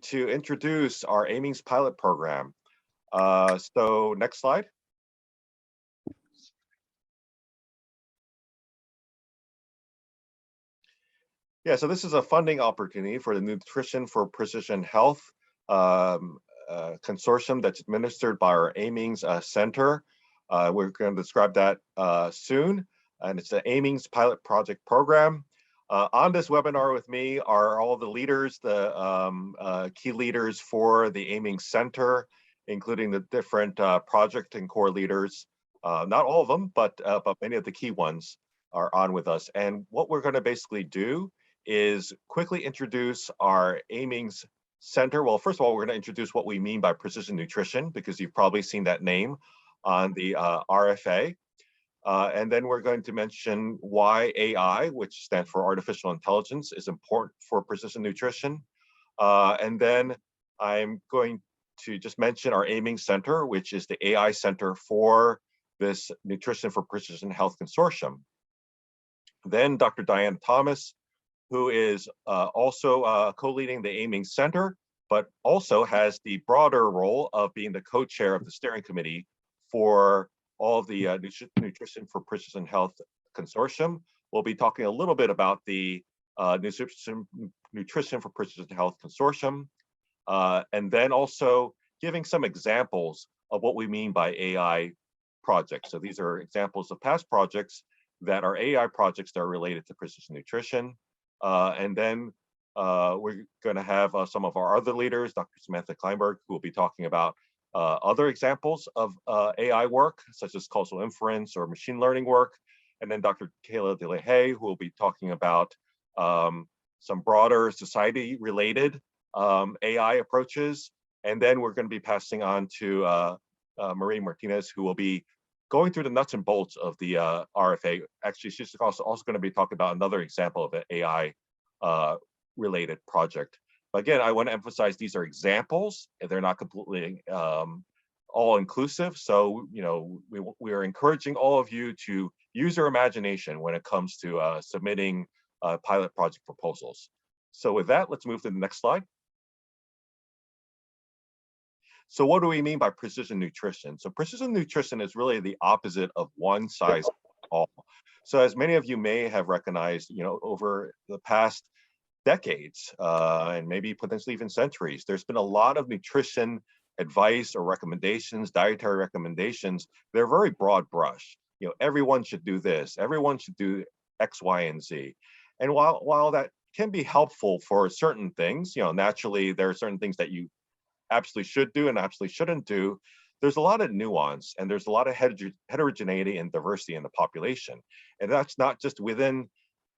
To introduce our Aimings pilot program. So next slide. Yeah, so this is a funding opportunity for the Nutrition for Precision Health consortium that's administered by our Aimings Center. We're going to describe that soon, and it's the Aimings pilot project program. On this webinar with me are all the leaders, the key leaders for the Aiming Center, including the different project and core leaders. Not all of them, but many of the key ones are on with us. And what we're going to basically do is quickly introduce our Aimings Center. Well, first of all, we're going to introduce what we mean by precision nutrition, because you've probably seen that name on the RFA. And then we're going to mention why AI, which stands for artificial intelligence, is important for precision nutrition. And then I'm going to just mention our Aiming Center, which is the AI Center for this Nutrition for Precision Health Consortium. Then Dr. Diana Thomas, who is also co-leading the Aiming Center, but also has the broader role of being the co-chair of the steering committee for all of the Nutrition for Precision Health Consortium. We'll be talking a little bit about the Nutrition for Precision Health Consortium, and then also giving some examples of what we mean by AI projects. So these are examples of past projects that are AI projects that are related to precision nutrition. And then we're going to have some of our other leaders, Dr. Samantha Kleinberg, who will be talking about other examples of AI work, such as causal inference or machine learning work. And then Dr. Kayla DeLahaye, who will be talking about some broader society-related AI approaches. And then we're going to be passing on to Marie Martinez, who will be going through the nuts and bolts of the RFA. Actually, she's also going to be talking about another example of an AI related project. But again, I want to emphasize these are examples, and they're not completely all inclusive. So, we are encouraging all of you to use your imagination when it comes to submitting pilot project proposals. So with that, let's move to the next slide. So what do we mean by precision nutrition? So precision nutrition is really the opposite of one size fits all. So as many of you may have recognized, over the past decades, and maybe potentially even centuries, there's been a lot of nutrition advice or recommendations, dietary recommendations. They're very broad brush. Everyone should do this. Everyone should do X, Y, and Z. And while that can be helpful for certain things, naturally there are certain things that you absolutely should do and absolutely shouldn't do. There's a lot of nuance, and there's a lot of heterogeneity and diversity in the population. And that's not just within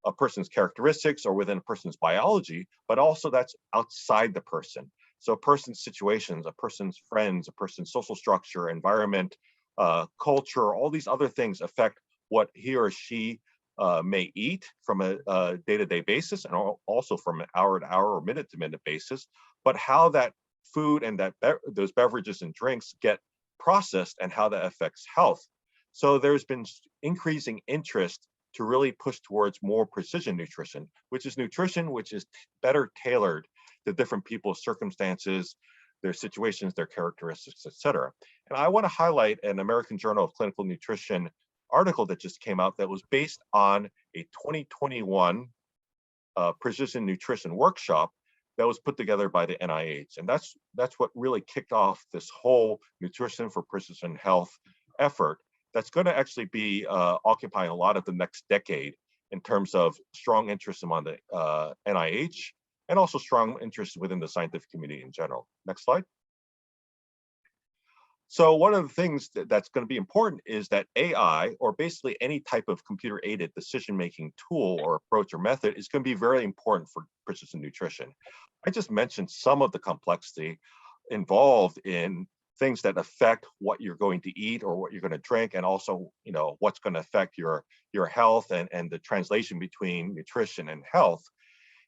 a person's characteristics or within a person's biology, but also that's outside the person. So a person's situations, a person's friends, a person's social structure, environment, culture, all these other things affect what he or she may eat from a day-to-day basis, and also from an hour-to-hour or minute-to-minute basis, but how that food and those beverages and drinks get processed and how that affects health. So there's been increasing interest to really push towards more precision nutrition, which is nutrition which is better tailored to different people's circumstances, their situations, their characteristics, etc. And I want to highlight an American Journal of Clinical Nutrition article that just came out that was based on a 2021 precision nutrition workshop that was put together by the NIH. And that's what really kicked off this whole Nutrition for Precision Health effort that's going to actually be occupying a lot of the next decade in terms of strong interest among the NIH and also strong interest within the scientific community in general. Next slide. So one of the things that's going to be important is that AI, or basically any type of computer-aided decision-making tool or approach or method, is going to be very important for precision nutrition. I just mentioned some of the complexity involved in things that affect what you're going to eat or what you're going to drink, and also, what's going to affect your health and the translation between nutrition and health.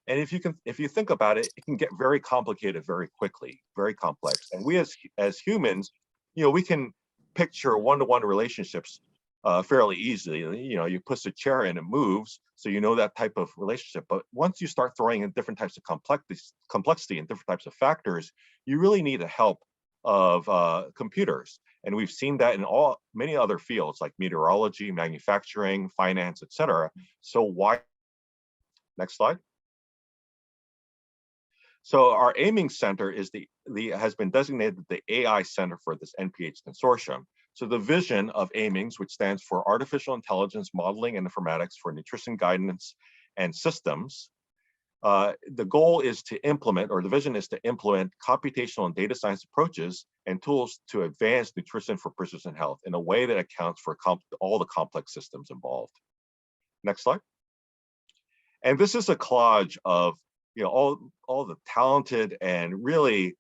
And if you think about it, it can get very complicated very quickly, very complex. And we as humans, we can picture one-to-one relationships fairly easily. You know, you push a chair in, it moves, so you know that type of relationship. But once you start throwing in different types of complexity and different types of factors, you really need the help of computers. And we've seen that in many other fields like meteorology, manufacturing, finance, et cetera. So why? Next slide. So our aiming center is has been designated the AI center for this NPH consortium. So the vision of aimings, which stands for Artificial Intelligence Modeling and Informatics for Nutrition Guidance and Systems, the goal is to implement, or the vision is to implement, computational and data science approaches and tools to advance nutrition for precision health in a way that accounts for all the complex systems involved. Next slide. And this is a collage of all the talented and really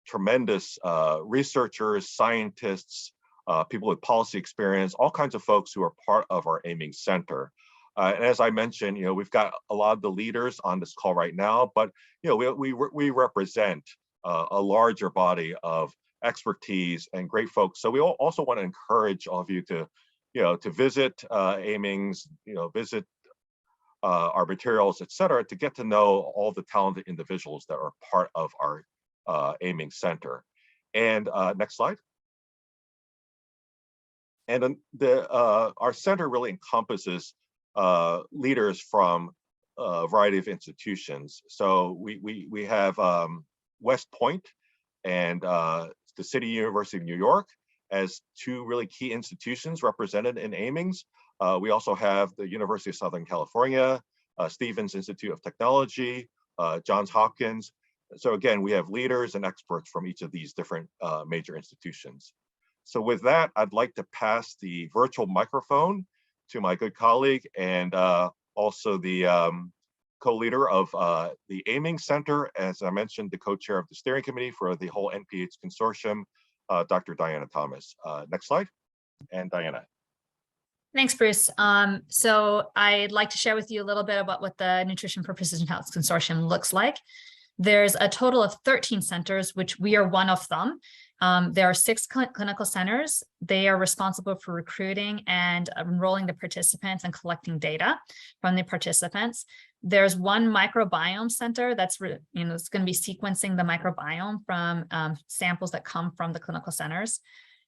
tremendous researchers, scientists, people with policy experience, all kinds of folks who are part of our aiming center. And as I mentioned, we've got a lot of the leaders on this call right now, but we represent a larger body of expertise and great folks. So we also want to encourage all of you to visit aimings, visit our materials, et cetera, to get to know all the talented individuals that are part of our aiming center. And next slide. And our center really encompasses leaders from a variety of institutions. So we have West Point and the City University of New York as two really key institutions represented in aimings. We also have the University of Southern California, Stevens Institute of Technology, Johns Hopkins. So again, we have leaders and experts from each of these different major institutions. So with that, I'd like to pass the virtual microphone to my good colleague and also the co-leader of the Aiming Center, as I mentioned, the co-chair of the steering committee for the whole NPH consortium, Dr. Diana Thomas. Next slide, and Diana. Thanks, Bruce. So I'd like to share with you a little bit about what the Nutrition for Precision Health Consortium looks like. There's a total of 13 centers, which we are one of them. There are 6 clinical centers. They are responsible for recruiting and enrolling the participants and collecting data from the participants. There's 1 microbiome center that's it's going to be sequencing the microbiome from samples that come from the clinical centers.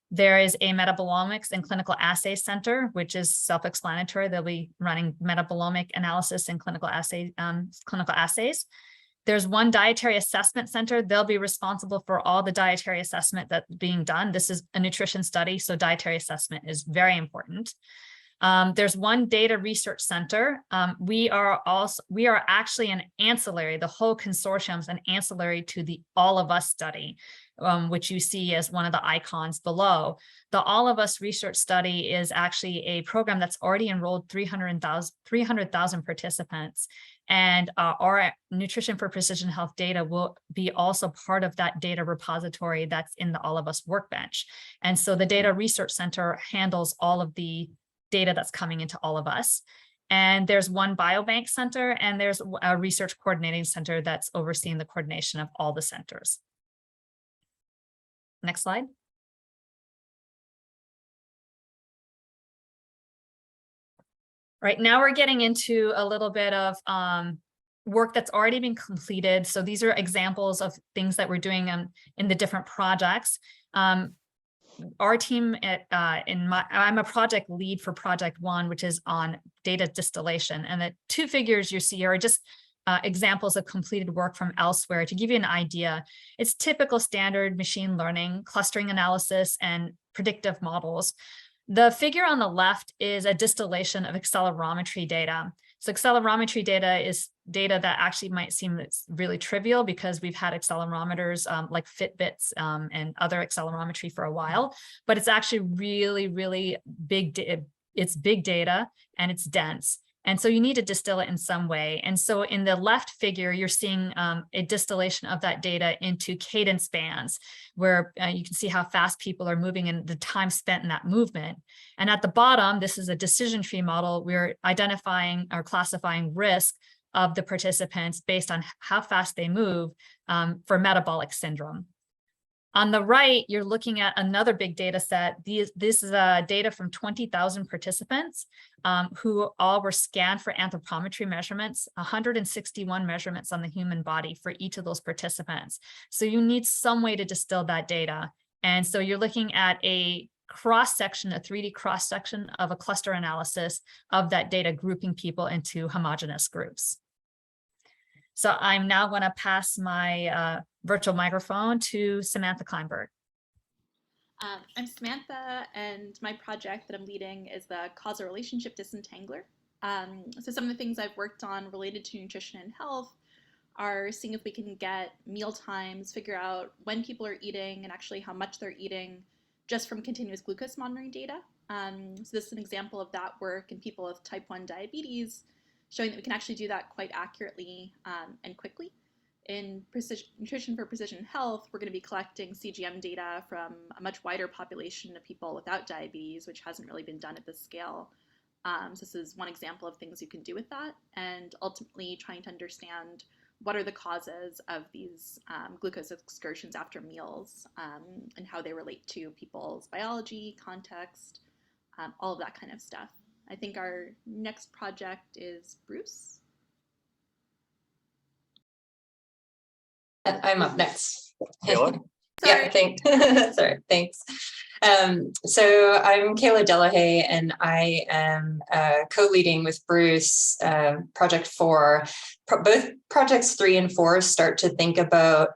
There is a metabolomics and clinical assays center, which is self-explanatory. They'll be running metabolomic analysis and clinical assays. There's 1 dietary assessment center. They'll be responsible for all the dietary assessment that's being done. This is a nutrition study, so dietary assessment is very important. There's 1 data research center. We are actually an ancillary. The whole consortium is an ancillary to the All of Us study, which you see as one of the icons below. The All of Us research study is actually a program that's already enrolled 300,000 participants. And our Nutrition for Precision Health data will be also part of that data repository that's in the All of Us workbench. And so the Data Research Center handles all of the data that's coming into All of Us. And there's 1 biobank center, and there's a research coordinating center that's overseeing the coordination of all the centers. Next slide. Right now we're getting into a little bit of work that's already been completed. So these are examples of things that we're doing in the different projects. Our team I'm a project lead for project 1, which is on data distillation. And the 2 figures you see are just examples of completed work from elsewhere. To give you an idea, it's typical standard machine learning, clustering analysis, and predictive models. The figure on the left is a distillation of accelerometry data. So accelerometry data is data that actually might seem really trivial because we've had accelerometers like Fitbits and other accelerometry for a while, but it's actually really, really big. It's big data and it's dense. And so you need to distill it in some way. And so in the left figure, you're seeing a distillation of that data into cadence bands, where you can see how fast people are moving and the time spent in that movement. And at the bottom, this is a decision tree model. We're identifying or classifying risk of the participants based on how fast they move for metabolic syndrome. On the right, you're looking at another big data set. This is data from 20,000 participants who all were scanned for anthropometry measurements, 161 measurements on the human body for each of those participants. So you need some way to distill that data. And so you're looking at a cross-section, a 3D cross-section of a cluster analysis of that data, grouping people into homogeneous groups. So I'm now going to pass my virtual microphone to Samantha Kleinberg. I'm Samantha, and my project that I'm leading is the Causal Relationship Disentangler. So some of the things I've worked on related to nutrition and health are seeing if we can get meal times, figure out when people are eating and actually how much they're eating just from continuous glucose monitoring data. So this is an example of that work in people with type 1 diabetes, showing that we can actually do that quite accurately and quickly. In Nutrition for Precision Health, we're going to be collecting CGM data from a much wider population of people without diabetes, which hasn't really been done at this scale. So this is one example of things you can do with that, and ultimately trying to understand what are the causes of these glucose excursions after meals and how they relate to people's biology, context, all of that kind of stuff. I think our next project is Bruce. I'm up next. Kayla? Yeah, thanks. Sorry, thanks. So I'm Kayla Delahaye, and I am co-leading with Bruce Project 4. Both Projects 3 and 4 start to think about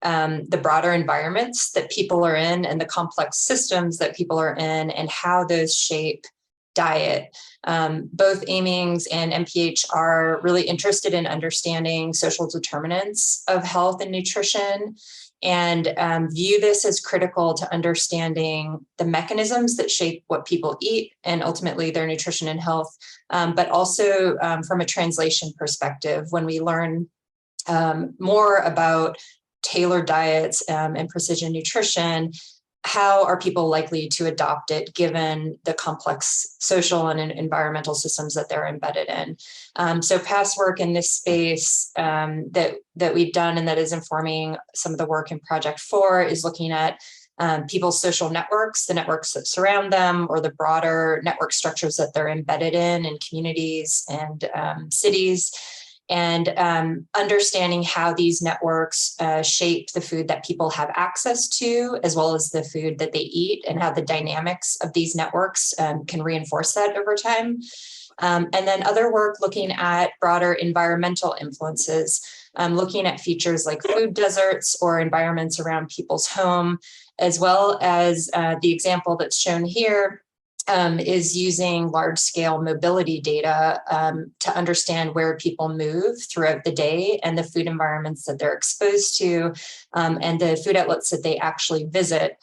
the broader environments that people are in and the complex systems that people are in and how those shape diet. Both Aimings and MPH are really interested in understanding social determinants of health and nutrition, and view this as critical to understanding the mechanisms that shape what people eat and ultimately their nutrition and health, but also from a translation perspective, when we learn more about tailored diets and precision nutrition, how are people likely to adopt it given the complex social and environmental systems that they're embedded in? So past work in this space that we've done and that is informing some of the work in Project 4 is looking at people's social networks, the networks that surround them, or the broader network structures that they're embedded in communities and cities. And understanding how these networks shape the food that people have access to, as well as the food that they eat, and how the dynamics of these networks can reinforce that over time. And then other work looking at broader environmental influences, looking at features like food deserts or environments around people's home, as well as the example that's shown here, is using large-scale mobility data to understand where people move throughout the day and the food environments that they're exposed to and the food outlets that they actually visit,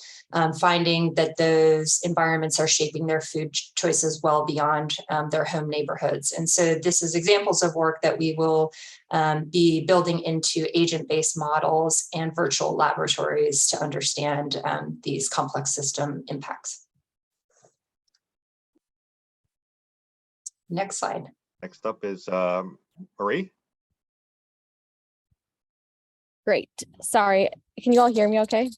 finding that those environments are shaping their food choices well beyond their home neighborhoods. And so this is examples of work that we will be building into agent-based models and virtual laboratories to understand these complex system impacts. Next slide. Next up is Marie. Great. Sorry, can you all hear me okay?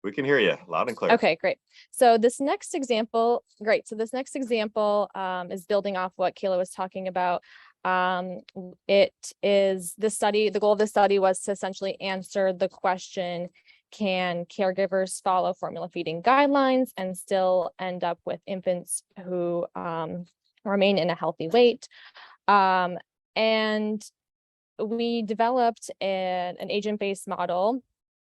We can hear you loud and clear. Okay, great. So this next example, great. So this next example is building off what Kayla was talking about. It is the study, the goal of the study was to essentially answer the question, can caregivers follow formula feeding guidelines and still end up with infants who remain in a healthy weight? And we developed an agent-based model.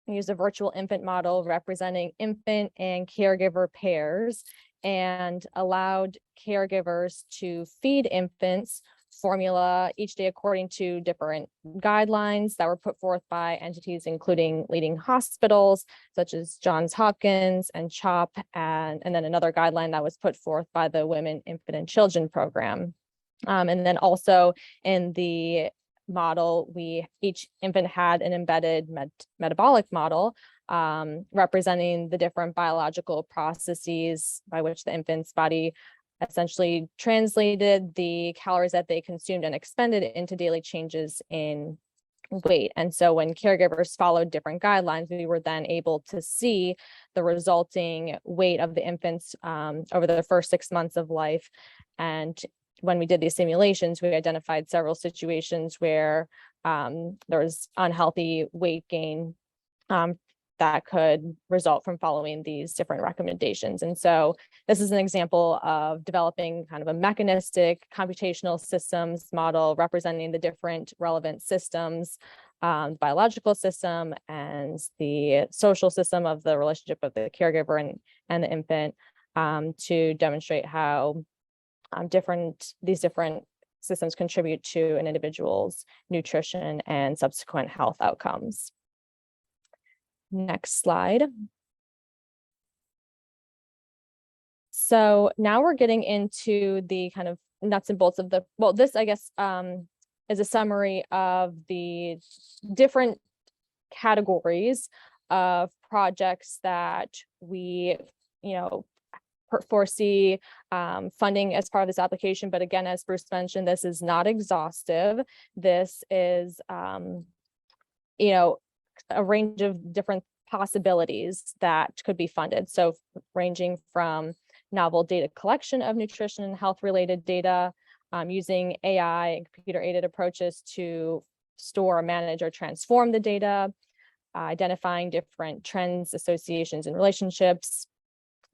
We used a virtual infant model representing infant and caregiver pairs and allowed caregivers to feed infants formula each day according to different guidelines that were put forth by entities including leading hospitals such as Johns Hopkins and CHOP, and then another guideline that was put forth by the Women, Infant, and Children program. And then also in the model, each infant had an embedded metabolic model representing the different biological processes by which the infant's body essentially translated the calories that they consumed and expended into daily changes in weight. And so when caregivers followed different guidelines, we were then able to see the resulting weight of the infants over the first 6 months of life. And when we did these simulations, we identified several situations where there was unhealthy weight gain that could result from following these different recommendations. And so this is an example of developing kind of a mechanistic computational systems model representing the different relevant systems, the biological system and the social system of the relationship of the caregiver and the infant, to demonstrate how these different systems contribute to an individual's nutrition and subsequent health outcomes. Next slide. So now we're getting into the kind of nuts and bolts of this, I guess, is a summary of the different categories of projects that we, foresee funding as part of this application. But again, as Bruce mentioned, this is not exhaustive. This is, a range of different possibilities that could be funded. So ranging from novel data collection of nutrition and health related data, using AI and computer aided approaches to store, manage, or transform the data, identifying different trends, associations, and relationships,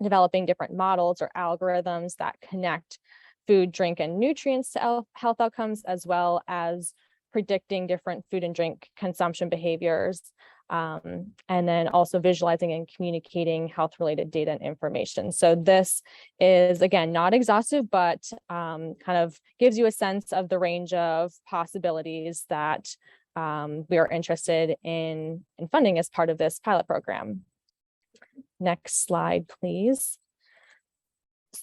developing different models or algorithms that connect food, drink, and nutrients to health outcomes, as well as predicting different food and drink consumption behaviors, and then also visualizing and communicating health-related data and information. So this is, again, not exhaustive, but kind of gives you a sense of the range of possibilities that we are interested in funding as part of this pilot program. Next slide, please.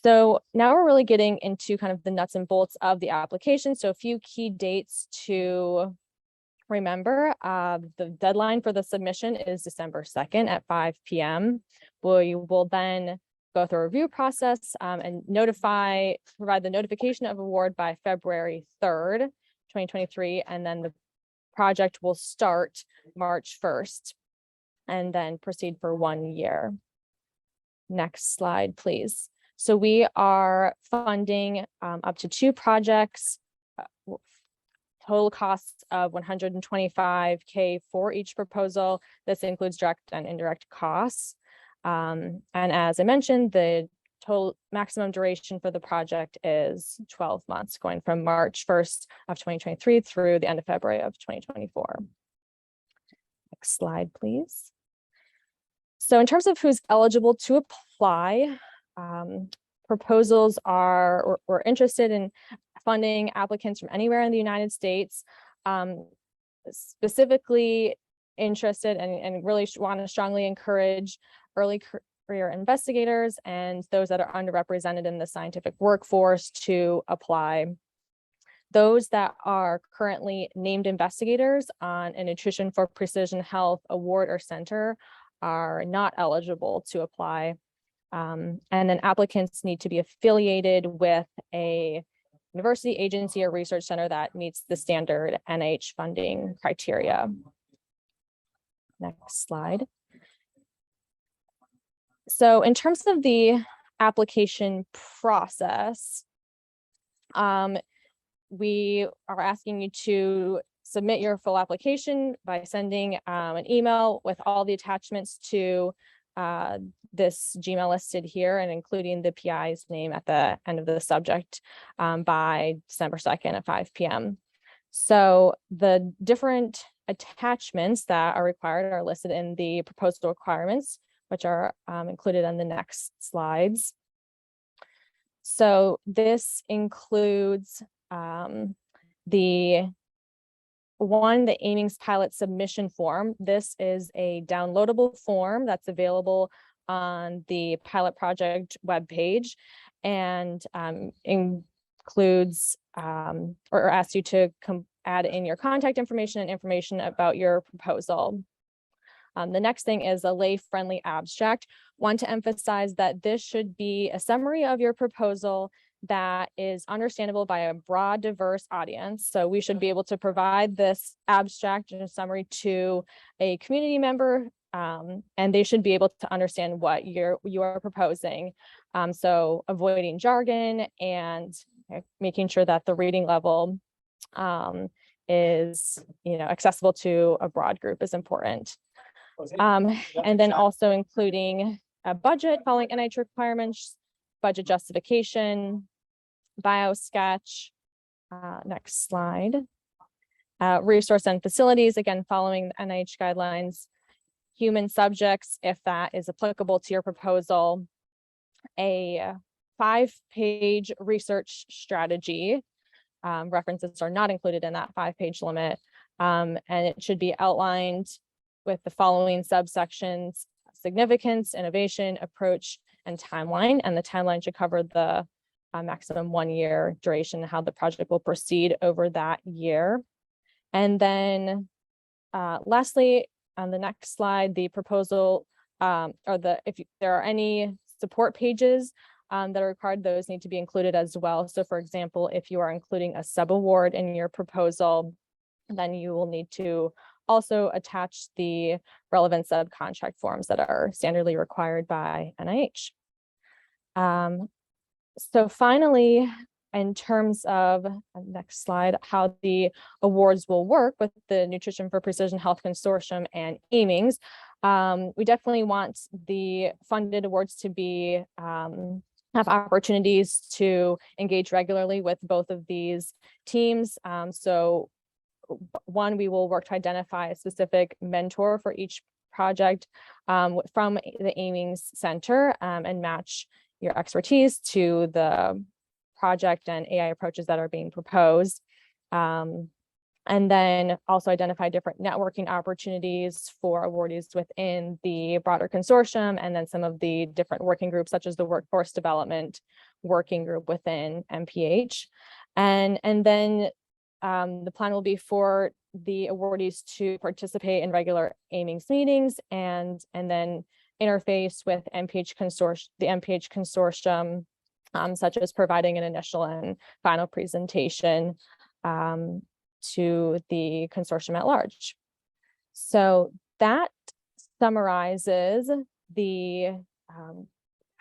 So now we're really getting into kind of the nuts and bolts of the application. So a few key dates to remember. The deadline for the submission is December 2nd at 5 p.m. We will then go through a review process and provide the notification of award by February 3rd, 2023. And then the project will start March 1st and then proceed for 1 year. Next slide, please. So we are funding up to 2 projects, total costs of $125K for each proposal. This includes direct and indirect costs. And as I mentioned, the total maximum duration for the project is 12 months, going from March 1st of 2023 through the end of February of 2024. Next slide, please. So in terms of who's eligible to apply, proposals we're interested in funding applicants from anywhere in the United States, specifically interested and really want to strongly encourage early career investigators and those that are underrepresented in the scientific workforce to apply. Those that are currently named investigators on a Nutrition for Precision Health award or center are not eligible to apply. And then applicants need to be affiliated with a university, agency, or research center that meets the standard NIH funding criteria. Next slide. So in terms of the application process, we are asking you to submit your full application by sending an email with all the attachments to this Gmail listed here and including the PI's name at the end of the subject by December 2nd at 5 p.m. So the different attachments that are required are listed in the proposal requirements, which are included on the next slides. So this includes the Aimings pilot submission form. This is a downloadable form that's available on the pilot project webpage and includes or asks you to add in your contact information and information about your proposal. The next thing is a lay-friendly abstract. Want to emphasize that this should be a summary of your proposal that is understandable by a broad, diverse audience. So we should be able to provide this abstract and a summary to a community member, and they should be able to understand what you are proposing. So avoiding jargon and making sure that the reading level is accessible to a broad group is important. And then also including a budget following NIH requirements, budget justification, bio sketch, next slide, resource and facilities, again, following the NIH guidelines, human subjects, if that is applicable to your proposal, a 5-page research strategy. References are not included in that 5-page limit, and it should be outlined with the following subsections: significance, innovation, approach, and timeline. And the timeline should cover the maximum 1-year duration, how the project will proceed over that year. And then lastly, on the next slide, the proposal if there are any support pages that are required, those need to be included as well. So for example, if you are including a subaward in your proposal, then you will need to also attach the relevant subcontract forms that are standardly required by NIH. So finally, in terms of next slide, how the awards will work with the Nutrition for Precision Health Consortium and aimings, we definitely want the funded awards to be have opportunities to engage regularly with both of these teams. So one, we will work to identify a specific mentor for each project from the aimings center and match your expertise to the project and AI approaches that are being proposed. And then also identify different networking opportunities for awardees within the broader consortium, and then some of the different working groups, such as the workforce development working group within MPH. And then the plan will be for the awardees to participate in regular aimings meetings and then interface with the MPH consortium, such as providing an initial and final presentation to the consortium at large. So that summarizes the kind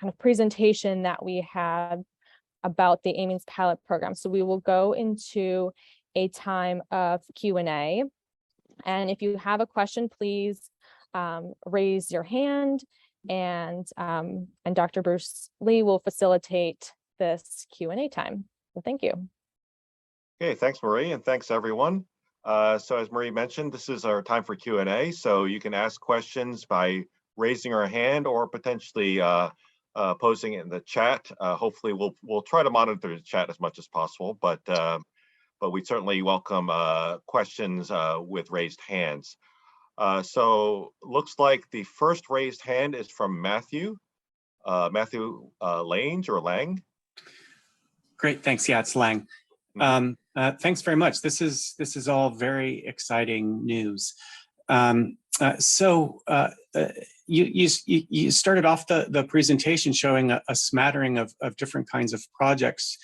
of presentation that we had about the aimings pilot program. So we will go into a time of Q&A. And if you have a question, please raise your hand, and Dr. Bruce Lee will facilitate this Q&A time. So thank you. Okay, thanks, Marie, and thanks, everyone. So as Marie mentioned, this is our time for Q&A. So you can ask questions by raising your hand or potentially posting it in the chat. Hopefully, we'll try to monitor the chat as much as possible, but we certainly welcome questions with raised hands. So looks like the first raised hand is from Matthew. Matthew Lange or Lang. Great, thanks. Yeah, it's Lang. Thanks very much. This is all very exciting news. You started off the presentation showing a smattering of different kinds of projects,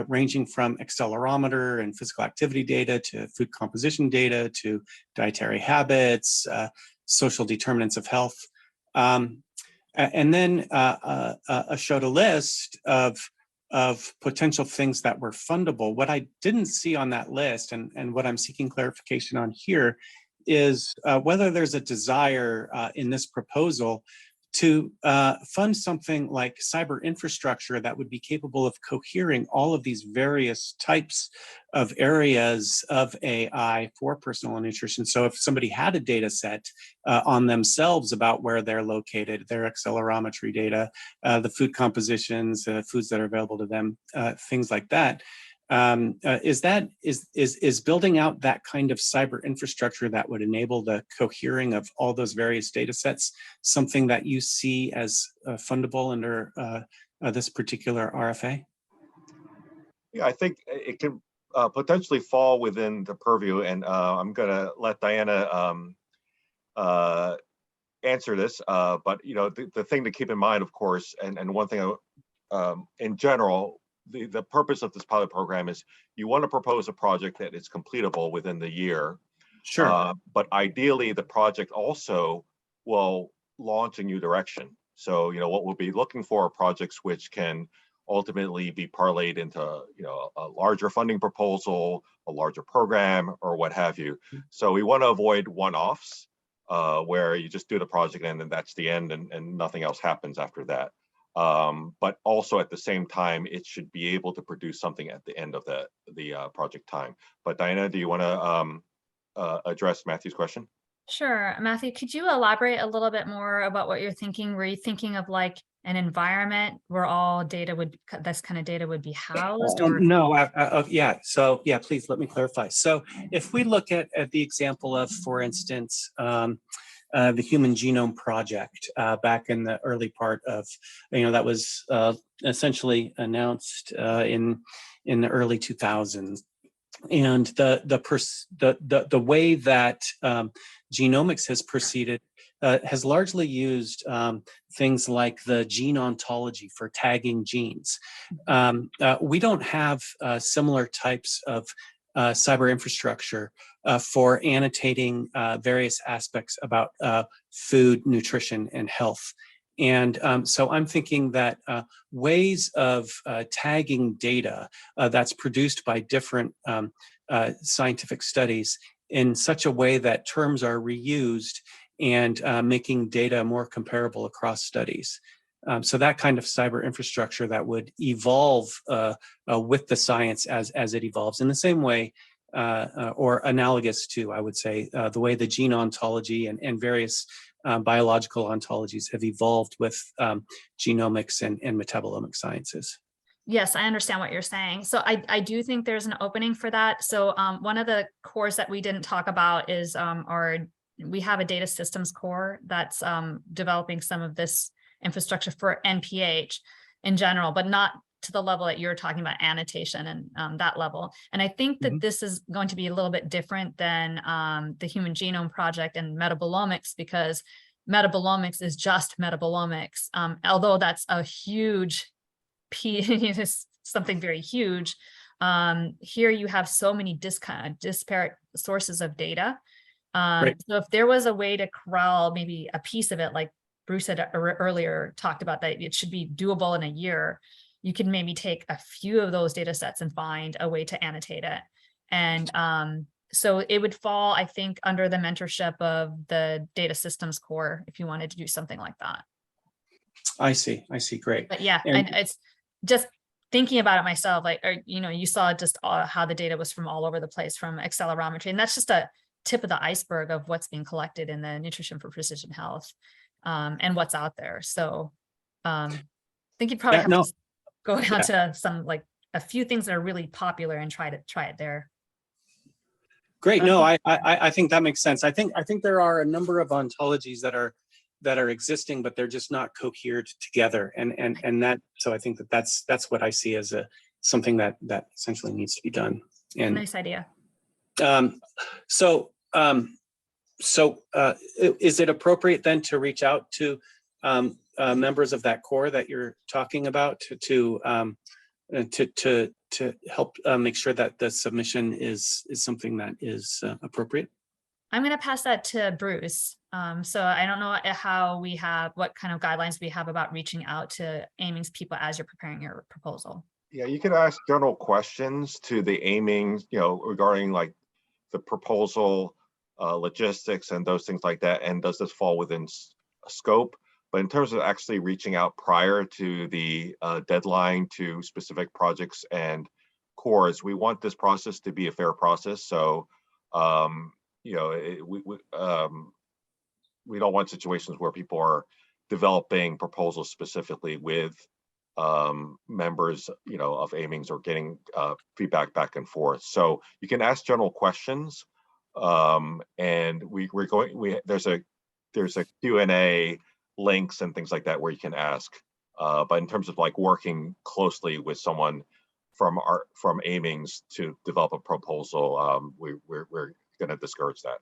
ranging from accelerometer and physical activity data to food composition data to dietary habits, social determinants of health, and then showed a list of potential things that were fundable. What I didn't see on that list, and what I'm seeking clarification on here, is whether there's a desire in this proposal to fund something like cyber infrastructure that would be capable of cohering all of these various types of areas of AI for personal nutrition. So if somebody had a data set on themselves about where they're located, their accelerometry data, the food compositions, foods that are available to them, things like that, is building out that kind of cyber infrastructure that would enable the cohering of all those various data sets something that you see as fundable under this particular RFA? Yeah, I think it can potentially fall within the purview, and I'm going to let Diana answer this. But the thing to keep in mind, of course, and one thing in general, the purpose of this pilot program is you want to propose a project that is completable within the year. Sure. But ideally, the project also will launch a new direction. So, what we'll be looking for are projects which can ultimately be parlayed into, a larger funding proposal, a larger program, or what have you. So we want to avoid one-offs where you just do the project and then that's the end and nothing else happens after that. But also at the same time, it should be able to produce something at the end of the project time. But Diana, do you want to address Matthew's question? Sure. Matthew, could you elaborate a little bit more about what you're thinking? Were you thinking of like an environment where all data this kind of data would be housed? Or? No, yeah. So yeah, please let me clarify. So if we look at the example of, for instance, the Human Genome Project back in the early part of, that was essentially announced in the early 2000s. And the way that genomics has proceeded has largely used things like the gene ontology for tagging genes. We don't have similar types of cyber infrastructure for annotating various aspects about food, nutrition, and health. And so I'm thinking that ways of tagging data that's produced by different scientific studies in such a way that terms are reused and making data more comparable across studies. So that kind of cyber infrastructure that would evolve with the science as it evolves in the same way or analogous to, I would say, the way the gene ontology and various biological ontologies have evolved with genomics and metabolomic sciences. Yes, I understand what you're saying. So I do think there's an opening for that. So one of the cores that we didn't talk about is we have a data systems core that's developing some of this infrastructure for NPH in general, but not to the level that you're talking about, annotation and that level. And I think that this is going to be a little bit different than the Human Genome Project and metabolomics, because metabolomics is just metabolomics. Although that's a huge piece, something very huge. Here you have so many disparate sources of data. Right. So if there was a way to corral maybe a piece of it, like Bruce had earlier talked about, that it should be doable in a year, you can maybe take a few of those data sets and find a way to annotate it. And so it would fall, I think, under the mentorship of the data systems core if you wanted to do something like that. I see, great. But yeah, And it's just thinking about it myself, like, you saw just how the data was from all over the place from accelerometry. And that's just a tip of the iceberg of what's being collected in the Nutrition for Precision Health and what's out there. So I think you probably have to go down to some, like a few things that are really popular and try it there. Great. No, I think that makes sense. I think there are a number of ontologies that are existing, but they're just not cohered together. And that, so I think that's what I see as something that essentially needs to be done. And nice idea. So is it appropriate then to reach out to members of that core that you're talking about to help make sure that the submission is something that is appropriate? I'm going to pass that to Bruce. So I don't know what kind of guidelines we have about reaching out to aimings people as you're preparing your proposal. Yeah, you can ask general questions to the aiming, regarding like the proposal, logistics and those things like that. And does this fall within scope? But in terms of actually reaching out prior to the deadline to specific projects and cores, we want this process to be a fair process. So, we don't want situations where people are developing proposals specifically with members, of aimings or getting feedback back and forth. So you can ask general questions, and there's a Q&A links and things like that where you can ask. But in terms of like working closely with someone from aimings to develop a proposal, we're going to discourage that.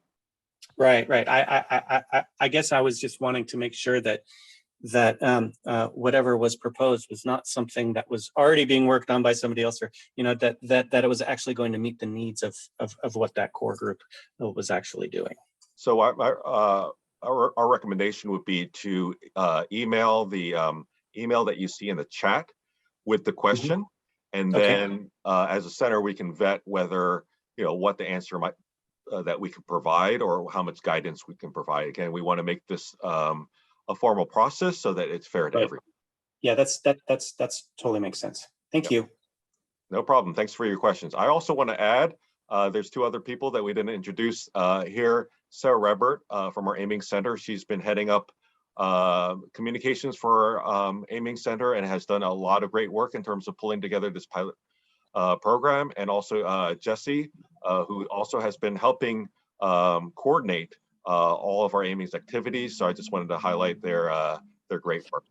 Right. I guess I was just wanting to make sure that that whatever was proposed was not something that was already being worked on by somebody else, or that it was actually going to meet the needs of what that core group was actually doing. So our recommendation would be to email the email that you see in the chat with the question, and then as a center we can vet whether what the answer might that we can provide or how much guidance we can provide. Again, we want to make this a formal process so that it's fair to everyone. Yeah, that's totally makes sense. Thank you. No problem. Thanks for your questions. I also want to add, there's two other people that we didn't introduce here. Sarah Rebert from our Aiming Center. She's been heading up communications for Aiming Center and has done a lot of great work in terms of pulling together this pilot program. And also Jesse, who also has been helping coordinate all of our Aiming's activities. So I just wanted to highlight their great work.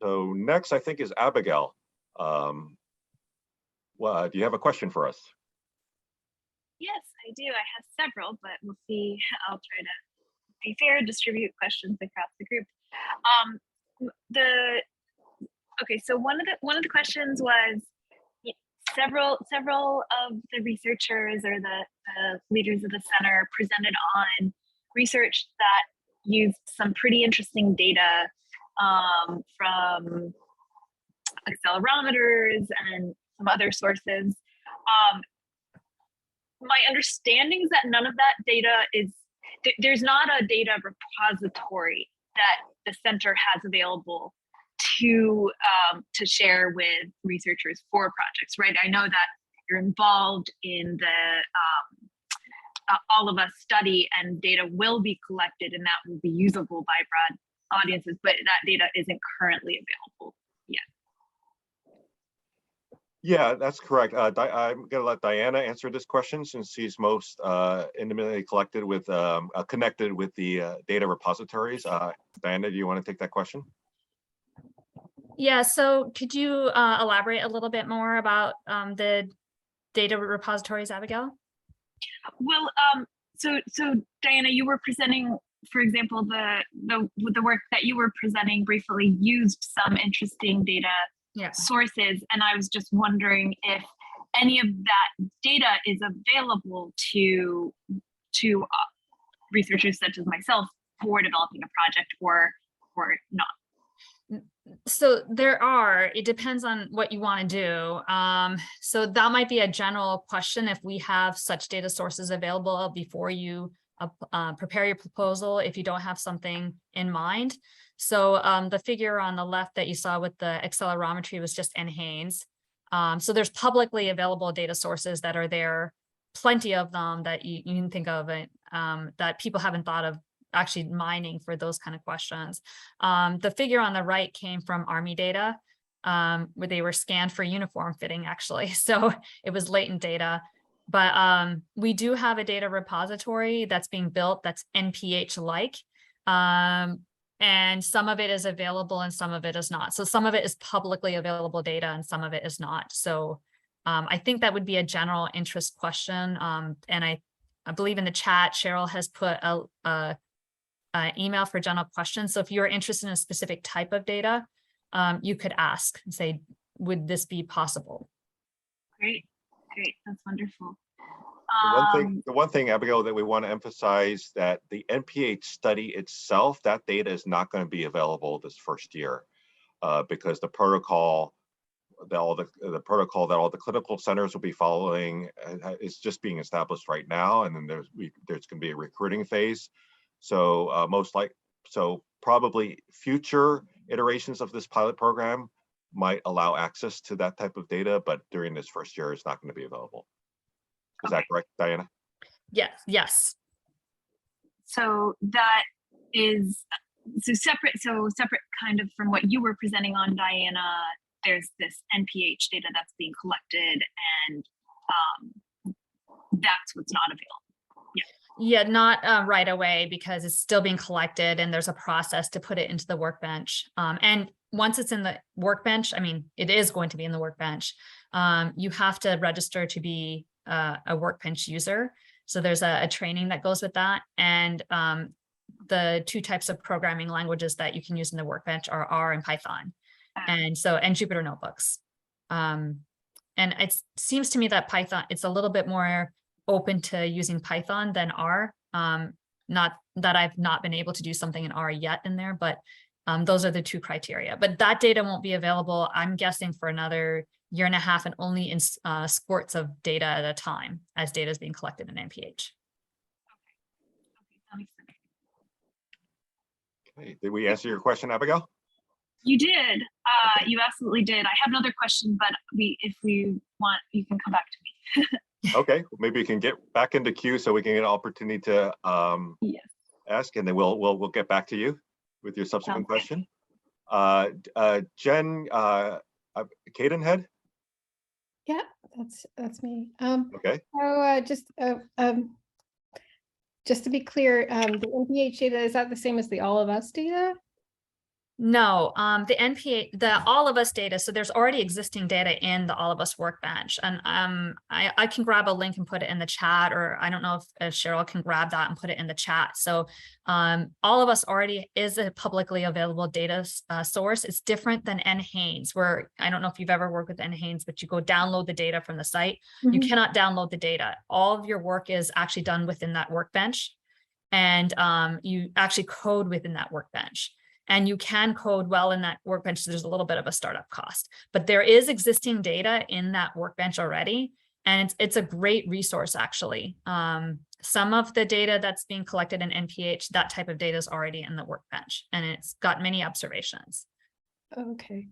So next, I think, is Abigail. Well, do you have a question for us? Yes, I do. I have several, but we'll see. I'll try to be fair, distribute questions across the group. Okay, so one of the questions was several of the researchers or the leaders of the center presented on research that used some pretty interesting data from accelerometers and some other sources. My understanding is that none of that data is, there's not a data repository that the center has available to share with researchers for projects, right? I know that you're involved in the All of Us study, and data will be collected and that will be usable by broad audiences, but that data isn't currently available yet. Yeah, that's correct. I'm going to let Diana answer this question since she's most intimately connected with the data repositories. Diana, do you want to take that question? Yeah, so could you elaborate a little bit more about the data repositories, Abigail? Well, so Diana, you were presenting, for example, the work that you were presenting briefly used some interesting data sources, and I was just wondering if any of that data is available to researchers such as myself for developing a project or not. So there are, it depends on what you want to do. So that might be a general question if we have such data sources available before you prepare your proposal, if you don't have something in mind. So the figure on the left that you saw with the accelerometry was just NHANES. So there's publicly available data sources that are there, plenty of them that you can think of it, that people haven't thought of actually mining for those kind of questions. The figure on the right came from Army data, where they were scanned for uniform fitting actually. So it was latent data, but we do have a data repository that's being built that's NPH-like. And some of it is available and some of it is not. So some of it is publicly available data and some of it is not. So I think that would be a general interest question. And I believe in the chat, Cheryl has put a email for general questions. So if you're interested in a specific type of data, you could ask and say, would this be possible? Great, that's wonderful. The one thing, Abigail, that we want to emphasize that the NPH study itself, that data is not going to be available this first year because the protocol that all the clinical centers will be following is just being established right now, and then there's going to be a recruiting phase. So probably future iterations of this pilot program might allow access to that type of data, but during this first year, it's not going to be available. Is that correct, Diana? Yes. So that is separate kind of from what you were presenting on, Diana. There's this NPH data that's being collected, and that's what's not available. Yeah, not right away because it's still being collected and there's a process to put it into the workbench. And once it's in the workbench, I mean, it is going to be in the workbench. You have to register to be a workbench user. So there's a training that goes with that. And the two types of programming languages that you can use in the workbench are R and Python, and Jupyter Notebooks. And it seems to me that Python, it's a little bit more open to using Python than R. Not that I've not been able to do something in R yet in there, but those are the two criteria. But that data won't be available, I'm guessing, for another year and a half, and only in squirts of data at a time as data is being collected in NPH. That makes sense. Okay. Did we answer your question, Abigail? You did. You absolutely did. I have another question, but if we want, you can come back to me. Okay, maybe we can get back into queue so we can get an opportunity to Yes. ask, and then we'll get back to you with your subsequent question. Jen, Cadenhead? Yeah, that's me. Okay. So just to be clear, the NPH data, is that the same as the All of Us data? No, the NPH, the All of Us data, so there's already existing data in the All of Us workbench, and I can grab a link and put it in the chat, or I don't know if Cheryl can grab that and put it in the chat. So All of Us already is a publicly available data source. It's different than NHANES, where I don't know if you've ever worked with NHANES, but you go download the data from the site. You cannot download the data. All of your work is actually done within that workbench, and you actually code within that workbench. And you can code well in that workbench, so there's a little bit of a startup cost. But there is existing data in that workbench already, and it's a great resource, actually. Some of the data that's being collected in NPH, that type of data is already in the workbench, and it's got many observations. Okay,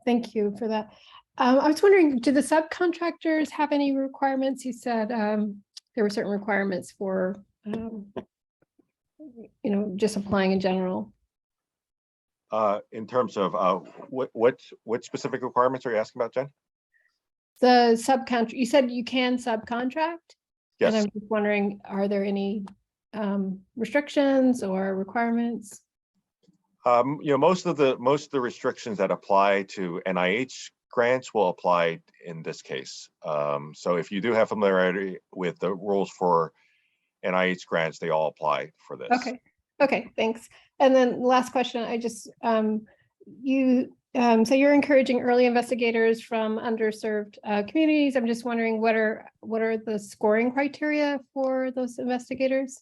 thank you for that. I was wondering, do the subcontractors have any requirements? You said there were certain requirements for, just applying in general. In terms of what specific requirements are you asking about, Jen? The subcontract, you said you can subcontract? Yes. And I'm just wondering, are there any restrictions or requirements? Most of the restrictions that apply to NIH grants will apply in this case. So if you do have familiarity with the rules for NIH grants, they all apply for this. Okay, thanks. And then last question, I just, so you're encouraging early investigators from underserved communities. I'm just wondering, what are the scoring criteria for those investigators?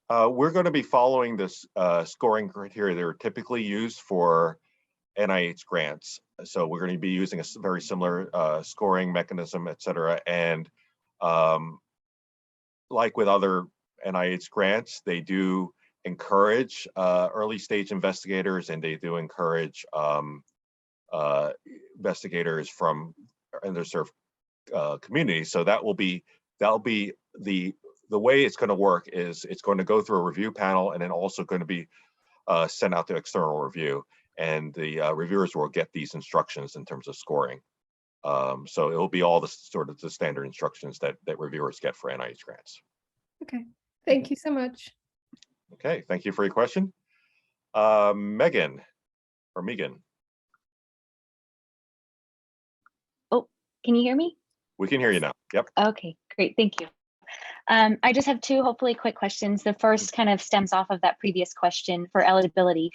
We're going to be following this scoring criteria that are typically used for NIH grants. So we're going to be using a very similar scoring mechanism, et cetera. And like with other NIH grants, they do encourage early stage investigators, and they do encourage investigators from underserved communities. So that'll be the way it's going to work is it's going to go through a review panel, and then also going to be sent out to external review, and the reviewers will get these instructions in terms of scoring. So it will be all the sort of the standard instructions that reviewers get for NIH grants. Okay, thank you so much. Okay, thank you for your question. Megan. Oh, can you hear me? We can hear you now. Yep. Okay, great, thank you. I just have two hopefully quick questions. The first kind of stems off of that previous question for eligibility.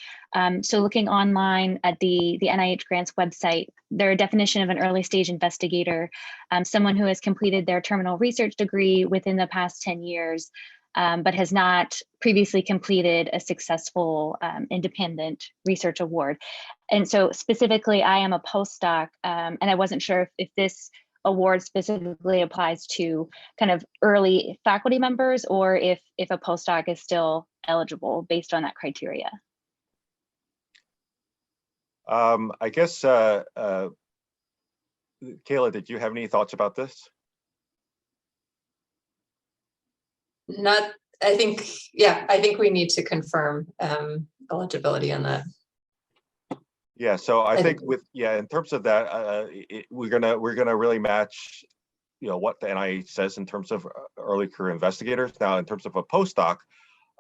So looking online at the NIH grants website, their definition of an early stage investigator, someone who has completed their terminal research degree within the past 10 years, but has not previously completed a successful independent research award. And so specifically, I am a postdoc, and I wasn't sure if this award specifically applies to kind of early faculty members, or if a postdoc is still eligible based on that criteria. I guess, Kayla, did you have any thoughts about this? Not, I think we need to confirm eligibility on that. Yeah, so I think in terms of that, we're gonna really match, what the NIH says in terms of early career investigators. Now, in terms of a postdoc,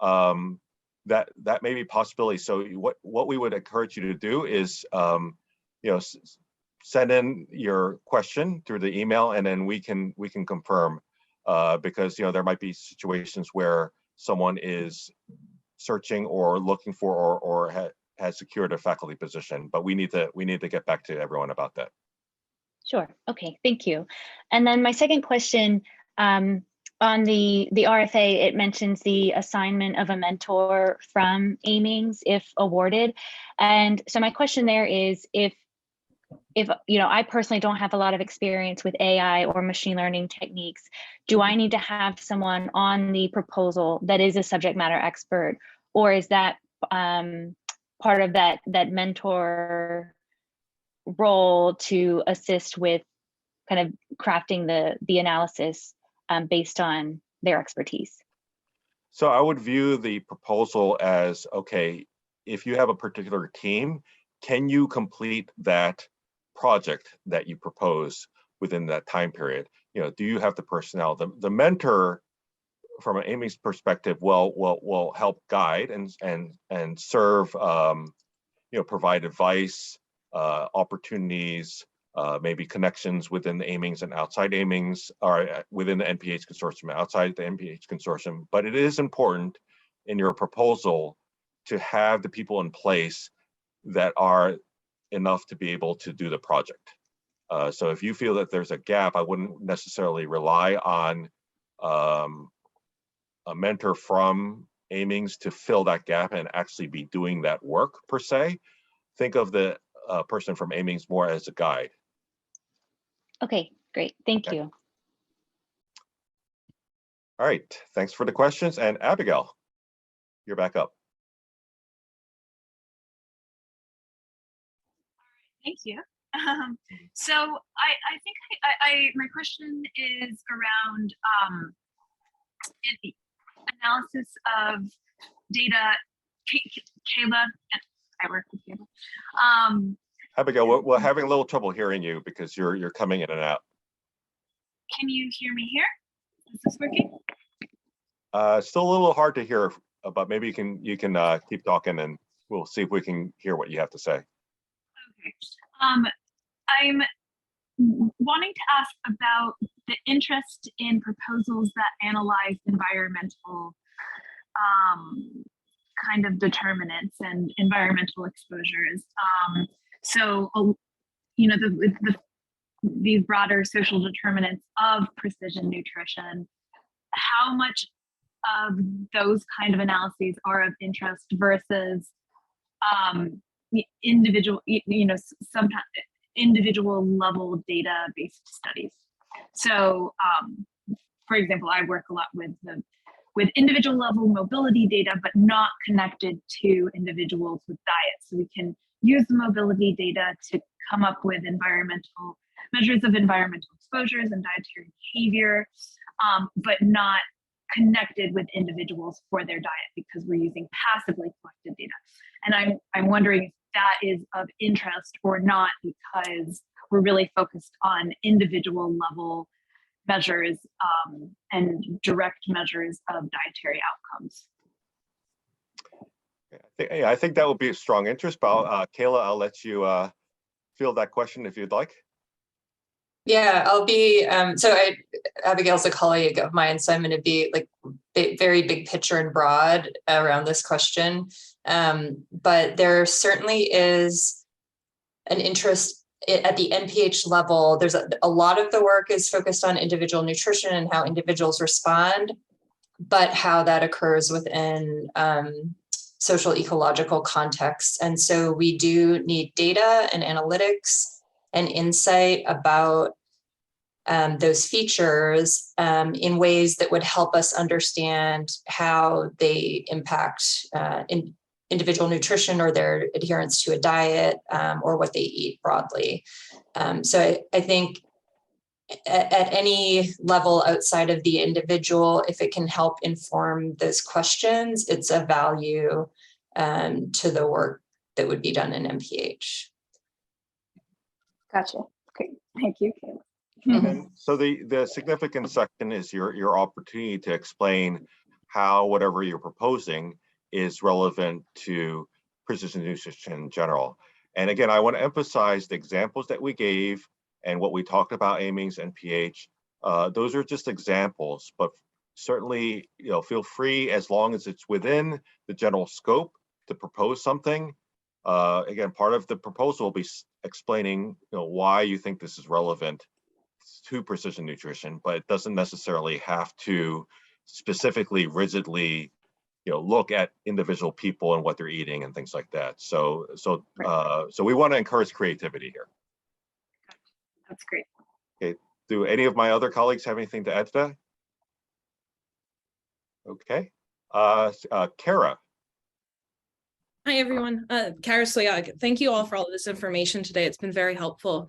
that may be a possibility. So what we would encourage you to do is, send in your question through the email, and then we can confirm, because there might be situations where someone is searching or looking for or has secured a faculty position. But we need to get back to everyone about that. Sure. Okay. Thank you. And then my second question, on the RFA, it mentions the assignment of a mentor from Aimings if awarded. And so my question there is, if I personally don't have a lot of experience with AI or machine learning techniques, do I need to have someone on the proposal that is a subject matter expert, or is that part of that mentor role to assist with kind of crafting the analysis based on their expertise? So I would view the proposal as, okay, if you have a particular team, can you complete that project that you propose within that time period? Do you have the personnel? The mentor, from an Amy's perspective, will help guide and serve, provide advice, opportunities, maybe connections within the Aimings and outside Aimings, or within the NPH consortium, outside the NPH consortium. But it is important in your proposal to have the people in place that are enough to be able to do the project. So if you feel that there's a gap, I wouldn't necessarily rely on a mentor from Aimings to fill that gap and actually be doing that work per se. Think of the person from Aimings more as a guide. Okay, great. Thank you. All right, thanks for the questions. And Abigail, you're back up. Thank you. So I think my question is around analysis of data. Kayla, I work with Kayla. Abigail, we're having a little trouble hearing you because you're coming in and out. Can you hear me here? Is this working? Still a little hard to hear, but maybe you can keep talking and we'll see if we can hear what you have to say. Okay. I'm wanting to ask about the interest in proposals that analyze environmental kind of determinants and environmental exposures. So, these broader social determinants of precision nutrition, how much of those kind of analyses are of interest versus individual, sometimes individual level data-based studies. So, for example, I work a lot with individual level mobility data, but not connected to individuals with diets. So we can use the mobility data to come up with environmental measures of environmental exposures and dietary behavior, but not connected with individuals for their diet because we're using passively collected data. And I'm wondering if that is of interest or not, because we're really focused on individual level measures and direct measures of dietary outcomes. I think that would be a strong interest, but Kayla, I'll let you field that question if you'd like. Yeah, I'll be, Abigail's a colleague of mine, so I'm going to be like very big picture and broad around this question. But there certainly is an interest at the NPH level. There's a lot of the work is focused on individual nutrition and how individuals respond, but how that occurs within social ecological contexts. And so we do need data and analytics and insight about those features in ways that would help us understand how they impact individual nutrition or their adherence to a diet or what they eat broadly. So I think at any level outside of the individual, if it can help inform those questions, it's a value to the work that would be done in MPH. Gotcha. Okay, thank you, Kayla. And so the significant section is your opportunity to explain how whatever you're proposing is relevant to precision nutrition in general. And again, I want to emphasize the examples that we gave and what we talked about Aimings and pH. Those are just examples, but certainly, feel free, as long as it's within the general scope, to propose something. Again, part of the proposal will be explaining, why you think this is relevant to precision nutrition, but it doesn't necessarily have to specifically, rigidly, look at individual people and what they're eating and things like that. So we want to encourage creativity here. That's great. Okay. Do any of my other colleagues have anything to add to that? Okay. Kara. Hi, everyone. Kara Soyag. Thank you all for all of this information today. It's been very helpful.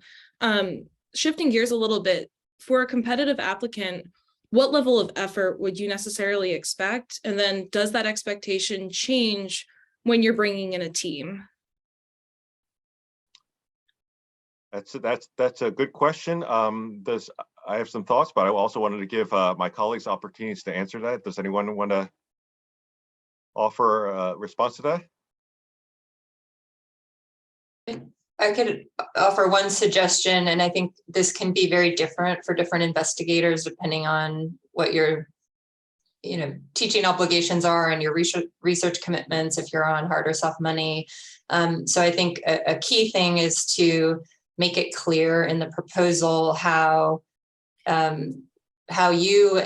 Shifting gears a little bit, for a competitive applicant, what level of effort would you necessarily expect? And then does that expectation change when you're bringing in a team? That's a good question. I have some thoughts, but I also wanted to give my colleagues opportunities to answer that. Does anyone want to offer a response to that? I could offer one suggestion, and I think this can be very different for different investigators depending on what your teaching obligations are and your research commitments, if you're on hard or soft money. So I think a key thing is to make it clear in the proposal how you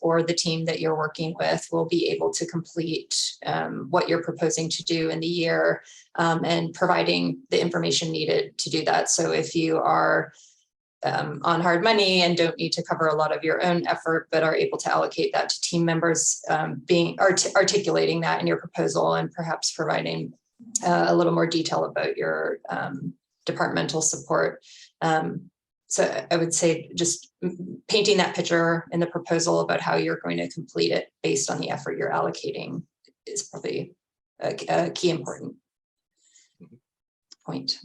or the team that you're working with will be able to complete what you're proposing to do in the year, and providing the information needed to do that. So if you are on hard money and don't need to cover a lot of your own effort, but are able to allocate that to team members, articulating that in your proposal and perhaps providing a little more detail about your departmental support. So I would say just painting that picture in the proposal about how you're going to complete it based on the effort you're allocating is probably a key important point.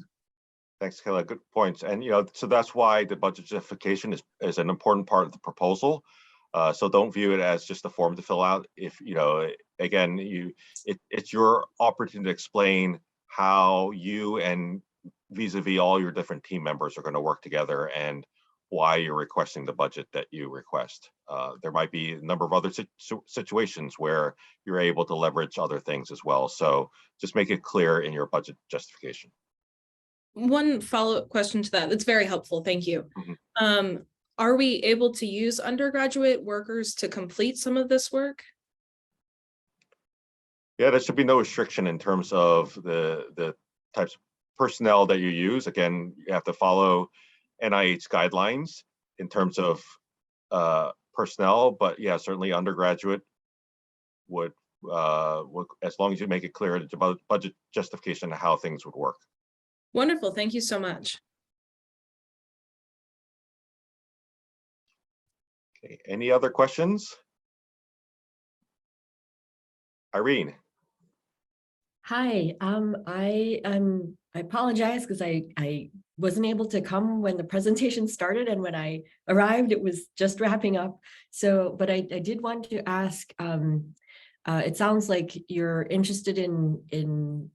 Thanks, Kayla. Good points. And so that's why the budget justification is an important part of the proposal. So don't view it as just a form to fill out. If again, it's your opportunity to explain how you and vis-a-vis all your different team members are going to work together and why you're requesting the budget that you request. There might be a number of other situations where you're able to leverage other things as well. So just make it clear in your budget justification. One follow-up question to that. That's very helpful. Thank you. Mm-hmm. Are we able to use undergraduate workers to complete some of this work? Yeah, there should be no restriction in terms of the types of personnel that you use. Again, you have to follow NIH guidelines in terms of personnel, but yeah, certainly undergraduate would, as long as you make it clear about budget justification of how things would work. Wonderful. Thank you so much. Okay, any other questions? Irene. Hi, I apologize because I wasn't able to come when the presentation started, and when I arrived, it was just wrapping up. So, but I did want to ask, it sounds like you're interested in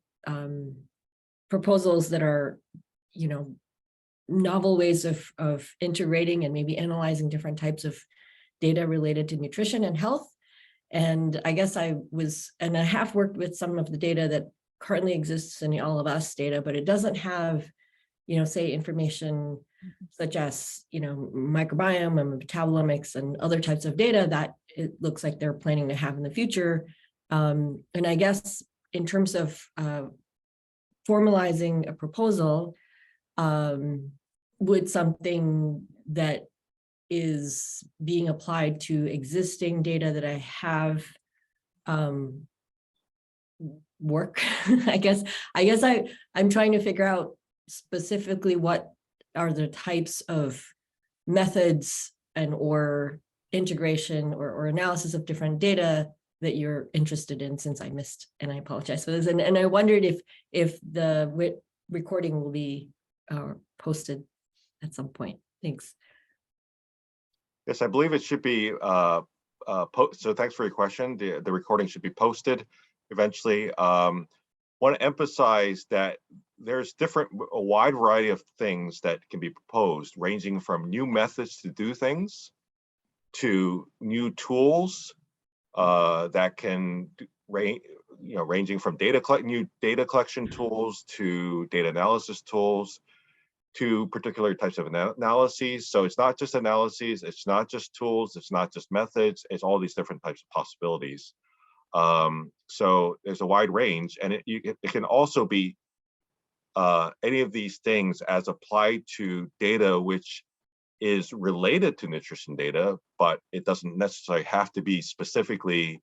proposals that are, novel ways of integrating and maybe analyzing different types of data related to nutrition and health. And I guess I have worked with some of the data that currently exists in the All of Us data, but it doesn't have, say information such as, microbiome and metabolomics and other types of data that it looks like they're planning to have in the future. And I guess in terms of formalizing a proposal, would something that is being applied to existing data that I have work? I guess I'm trying to figure out specifically what are the types of methods and or integration or analysis of different data that you're interested in, since I missed, and I apologize for this. And I wondered if the recording will be posted at some point. Thanks. Yes, I believe it should be so thanks for your question. The recording should be posted eventually. Want to emphasize that there's a wide variety of things that can be proposed, ranging from new methods to do things to new tools that can ranging from new data collection tools to data analysis tools to particular types of analyses. So it's not just analyses, it's not just tools, it's not just methods, it's all these different types of possibilities. So there's a wide range, and it can also be any of these things as applied to data which is related to nutrition data, but it doesn't necessarily have to be specifically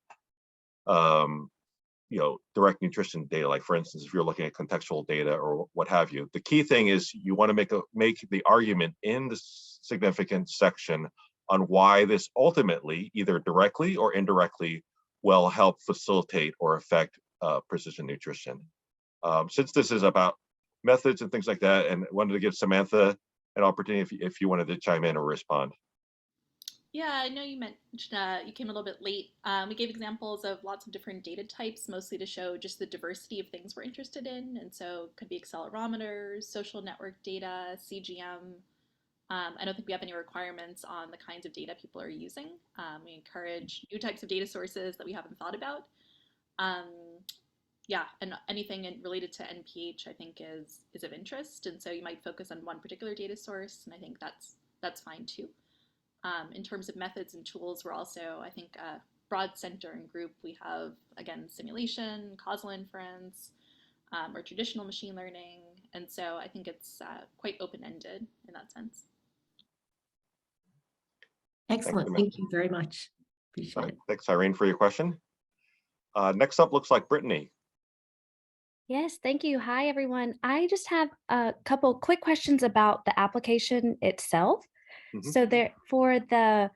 direct nutrition data. Like for instance, if you're looking at contextual data or what have you, the key thing is you want to make the argument in the significance section on why this ultimately, either directly or indirectly, will help facilitate or affect precision nutrition. Since this is about methods and things like that, and wanted to give Samantha an opportunity if you wanted to chime in or respond. Yeah, I know you mentioned you came a little bit late. We gave examples of lots of different data types, mostly to show just the diversity of things we're interested in. And so it could be accelerometers, social network data, CGM. I don't think we have any requirements on the kinds of data people are using. We encourage new types of data sources that we haven't thought about. Yeah, and anything related to NPH I think is of interest. And so you might focus on one particular data source, and I think that's fine too. In terms of methods and tools, we're also, I think, a broad center and group. We have, again, simulation, causal inference, or traditional machine learning. And so I think it's quite open-ended in that sense. Excellent. Thank you very much. Appreciate it. Thanks, Irene, for your question. Next up looks like Brittany. Yes, thank you. Hi, everyone. I just have a couple quick questions about the application itself. So for the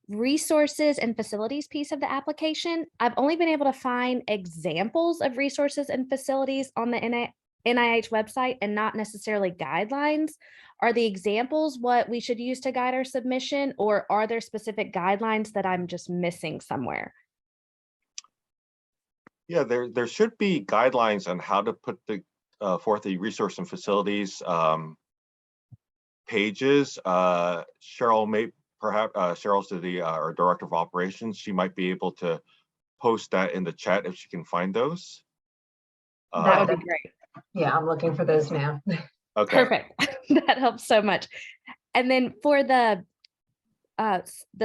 resources and facilities piece of the application, I've only been able to find examples of resources and facilities on the NIH website and not necessarily guidelines. Are the examples what we should use to guide our submission, or are there specific guidelines that I'm just missing somewhere? Yeah, there should be guidelines on how to put forth the resource and facilities pages. Cheryl may perhaps Cheryl's our director of operations. She might be able to post that in the chat if she can find those. That would be great. Yeah, I'm looking for those now. Okay. Perfect. That helps so much. And then for the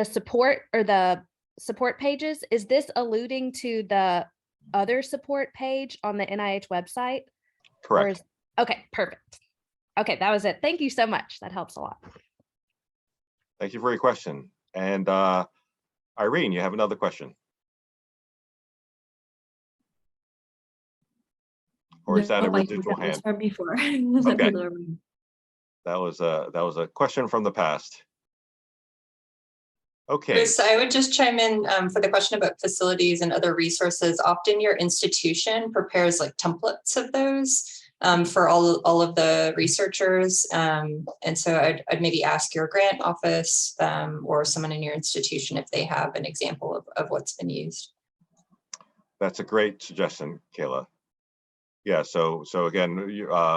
support or the support pages, is this alluding to the other support page on the NIH website? Correct. Okay, perfect. Okay, that was it. Thank you so much. That helps a lot. Thank you for your question. And Irene, you have another question. Or is that a residual hand? Before. Okay. That was a question from the past. Okay. Bruce, I would just chime in for the question about facilities and other resources. Often your institution prepares like templates of those for all of the researchers. And so I'd maybe ask your grant office or someone in your institution if they have an example of what's been used. That's a great suggestion, Kayla. Yeah, so again,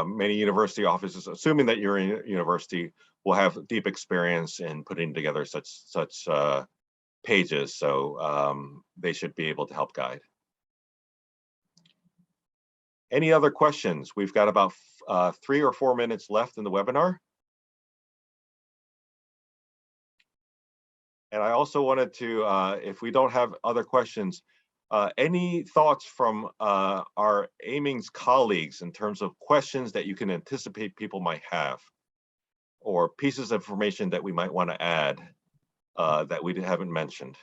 many university offices, assuming that you're in a university, will have deep experience in putting together such pages. So they should be able to help guide. Any other questions? We've got about 3 or 4 minutes left in the webinar. And I also wanted to, if we don't have other questions, any thoughts from our aimings colleagues in terms of questions that you can anticipate people might have, or pieces of information that we might want to add that we haven't mentioned?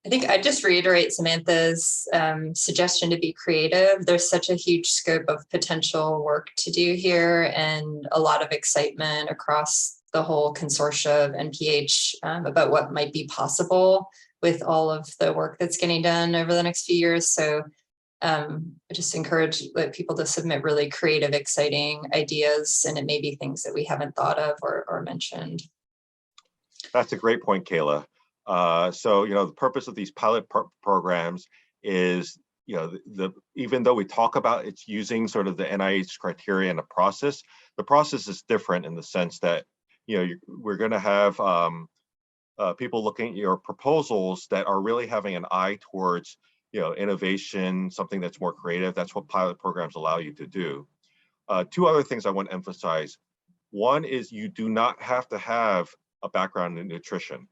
I think I'd just reiterate Samantha's suggestion to be creative. There's such a huge scope of potential work to do here and a lot of excitement across the whole consortia of NPH about what might be possible with all of the work that's getting done over the next few years. So I just encourage people to submit really creative, exciting ideas, and it may be things that we haven't thought of or mentioned. That's a great point, Kayla. So, the purpose of these pilot programs is you know, even though we talk about it's using sort of the NIH criteria and the process is different in the sense that, you know, we're going to have people looking at your proposals that are really having an eye towards, you know, innovation, something that's more creative. That's what pilot programs allow you to do. Two other things I want to emphasize. One is you do not have to have a background in nutrition.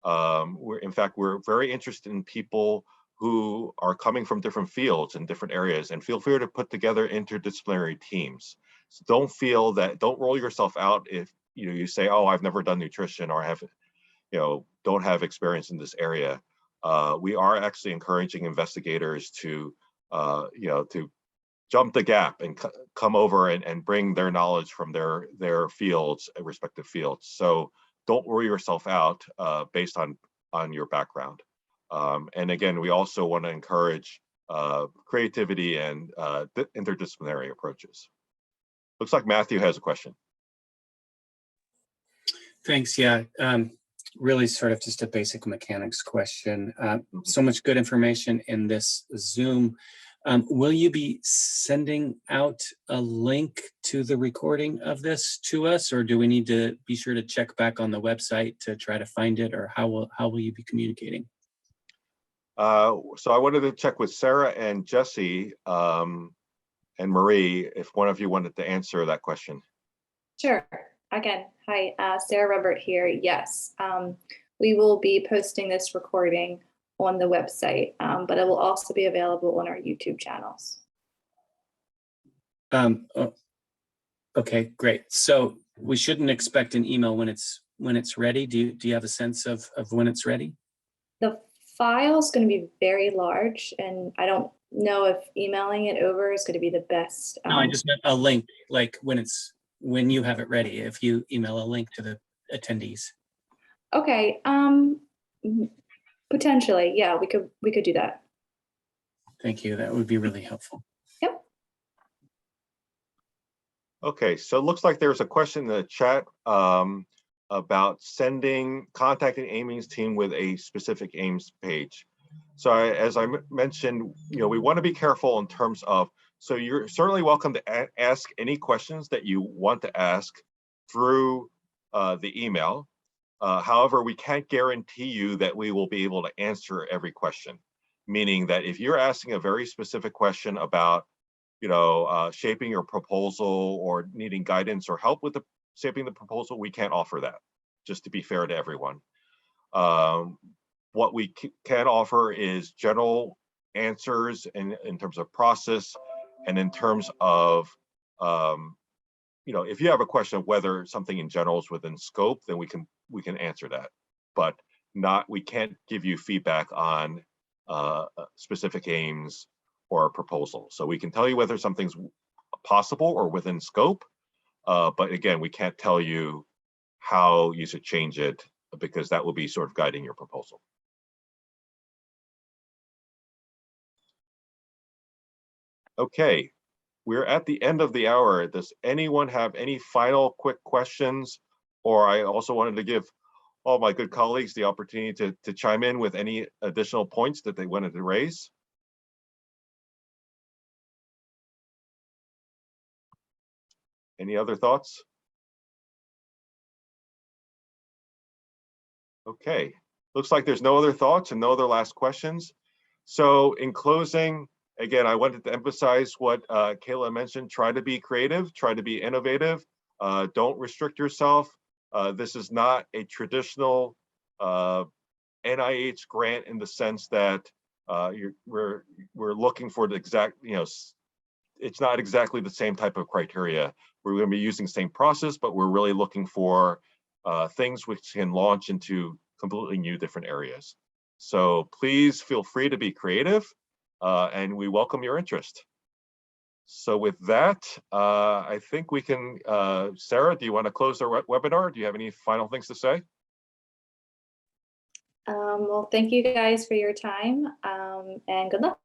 In fact, we're very interested in people who are coming from different fields and different areas, and feel free to put together interdisciplinary teams. So don't roll yourself out if you say, oh, I've never done nutrition, or I have, don't have experience in this area. We are actually encouraging investigators to, to jump the gap and come over and bring their knowledge from their fields, respective fields. So don't rule yourself out based on your background. And again, we also want to encourage creativity and interdisciplinary approaches. Looks like Matthew has a question. Thanks. Yeah, really sort of just a basic mechanics question. So much good information in this Zoom. Will you be sending out a link to the recording of this to us, or do we need to be sure to check back on the website to try to find it, or how will you be communicating? So I wanted to check with Sarah and Jesse and Marie, if one of you wanted to answer that question. Sure, I can. Hi, Sarah Robert here. Yes, we will be posting this recording on the website, but it will also be available on our YouTube channels. Okay, great. So we shouldn't expect an email when it's ready. Do you have a sense of when it's ready? The file is going to be very large, and I don't know if emailing it over is going to be the best. No, I just meant a link, like when you have it ready, if you email a link to the attendees. Okay, potentially, yeah, we could do that. Thank you. That would be really helpful. Yep. Okay, so it looks like there's a question in the chat about contacting Amy's team with a specific AIMS page. So as I mentioned, we want to be careful in terms of, so you're certainly welcome to ask any questions that you want to ask through the email. However, we can't guarantee you that we will be able to answer every question, meaning that if you're asking a very specific question about, shaping your proposal or needing guidance or help with shaping the proposal, we can't offer that, just to be fair to everyone. What we can offer is general answers in terms of process, and in terms of, if you have a question of whether something in general is within scope, then we can answer that, but we can't give you feedback on specific aims or a proposal. So we can tell you whether something's possible or within scope, but again, we can't tell you how you should change it, because that will be sort of guiding your proposal. Okay, we're at the end of the hour. Does anyone have any final quick questions? Or I also wanted to give all my good colleagues the opportunity to chime in with any additional points that they wanted to raise. Any other thoughts? Okay, looks like there's no other thoughts and no other last questions. So in closing, again, I wanted to emphasize what Kayla mentioned: try to be creative, try to be innovative, don't restrict yourself. This is not a traditional NIH grant in the sense that we're looking for the exact, it's not exactly the same type of criteria. We're going to be using the same process, but we're really looking for things which can launch into completely new different areas. So please feel free to be creative, and we welcome your interest. So with that, I think we can, Sarah, do you want to close the webinar? Do you have any final things to say? Well, thank you guys for your time, and good luck.